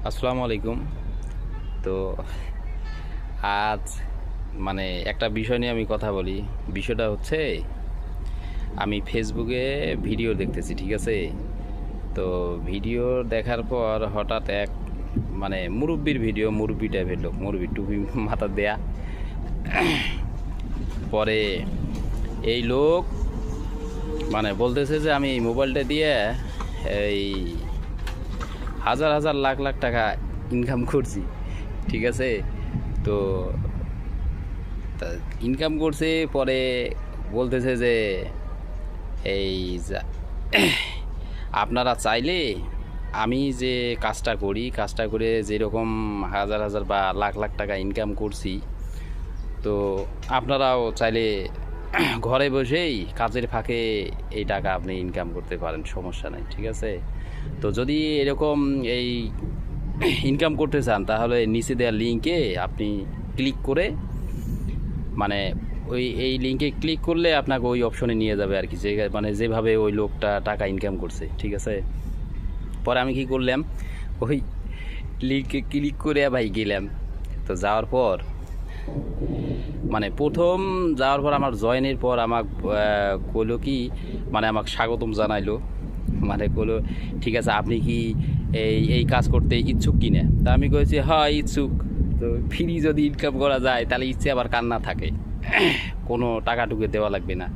আসসালামু আলাইকুম। তো আজ একটা বিষয় নিয়ে আমি কথা বলি। বিষয়টা হচ্ছে, আমি ফেসবুকে ভিডিও দেখতেছি, ঠিক আছে? তো ভিডিও দেখার পর হঠাৎ এক মুরব্বির ভিডিও, মুরব্বি টাইপের লোক, মুরব্বি টুপি মাথা দেয়া। পরে এই লোক বলতেছে যে আমি এই মোবাইলটা দিয়ে এই হাজার হাজার লাখ লাখ টাকা ইনকাম করছি, ঠিক আছে? তো ইনকাম করছে, পরে বলতেছে যে এই আপনারা চাইলে আমি যে কাজটা করে যেরকম হাজার হাজার বা লাখ লাখ টাকা ইনকাম করছি, তো আপনারাও চাইলে ঘরে বসেই কাজের ফাঁকে এই টাকা আপনি ইনকাম করতে পারেন, সমস্যা নাই, ঠিক আছে? তো যদি এরকম এই ইনকাম করতে চান, তাহলে নিচে দেওয়া লিঙ্কে আপনি ক্লিক করে এই লিঙ্কে ক্লিক করলে আপনাকে ওই অপশনে নিয়ে যাবে আর কি, যে যেভাবে ওই লোকটা টাকা ইনকাম করছে, ঠিক আছে? পরে আমি কি করলাম, ওই লিঙ্কে ক্লিক করে ভাই গেলাম। তো যাওয়ার পর প্রথম যাওয়ার পর আমার জয়েনের পর আমাকে কইলো কি, আমাকে স্বাগতম জানাইলো, কইলো ঠিক আছে, আপনি কি এই কাজ করতে ইচ্ছুক কিনা? তা আমি কইছি হ্যাঁ ইচ্ছুক। তো ফ্রি যদি ইনকাম করা যায় তাহলে ইচ্ছে আবার কার না থাকে, কোনো টাকা টুকে দেওয়া লাগবে না।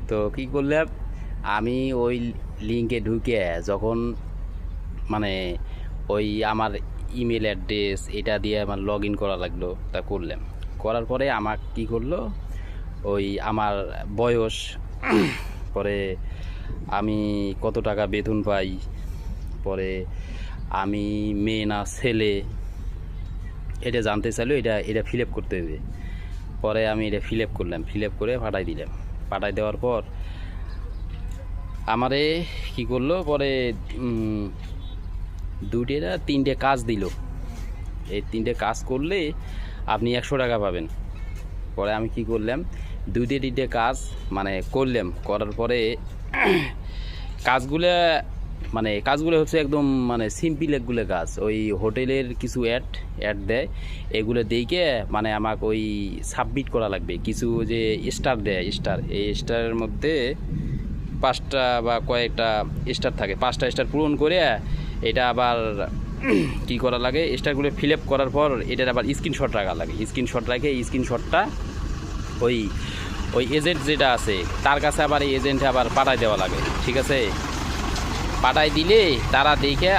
তো কী করলাম, আমি ওই লিঙ্কে ঢুকে যখন ওই আমার ইমেল অ্যাড্রেস এটা দিয়ে আমার লগ ইন করা লাগলো, তা করলাম। করার পরে আমাকে কী করলো, ওই আমার বয়স, পরে আমি কত টাকা বেতন পাই, পরে আমি মেয়ে না ছেলে এটা জানতে চাইলো, এটা ফিল আপ করতে হবে। পরে আমি এটা ফিল আপ করলাম, ফিল আপ করে পাঠাই দিলাম। পাঠাই দেওয়ার পর আমারে কি করলো, পরে তিনটে কাজ দিল। এই তিনটে কাজ করলে আপনি 100 টাকা পাবেন। পরে আমি কি করলাম, তিনটে কাজ করলাম। করার পরে কাজগুলো হচ্ছে একদম সিম্পল একগুলো কাজ। ওই হোটেলের কিছু অ্যাড দেয়, এগুলো দিকে আমাকে ওই সাবমিট করা লাগবে। কিছু যে স্টার দেয়, এই স্টারের মধ্যে 5টা বা কয়েকটা স্টার থাকে, 5টা স্টার পূরণ করে এটা আবার কি করা লাগে, স্টারগুলো ফিল আপ করার পর এটার আবার স্ক্রিনশট রাখা লাগে। স্ক্রিনশট রাখে এই স্ক্রিনশটটা ওই এজেন্ট যেটা আছে তার কাছে আবার এই এজেন্টে আবার পাঠায় দেওয়া লাগে, ঠিক আছে? পাঠায় দিলে তারা দেখে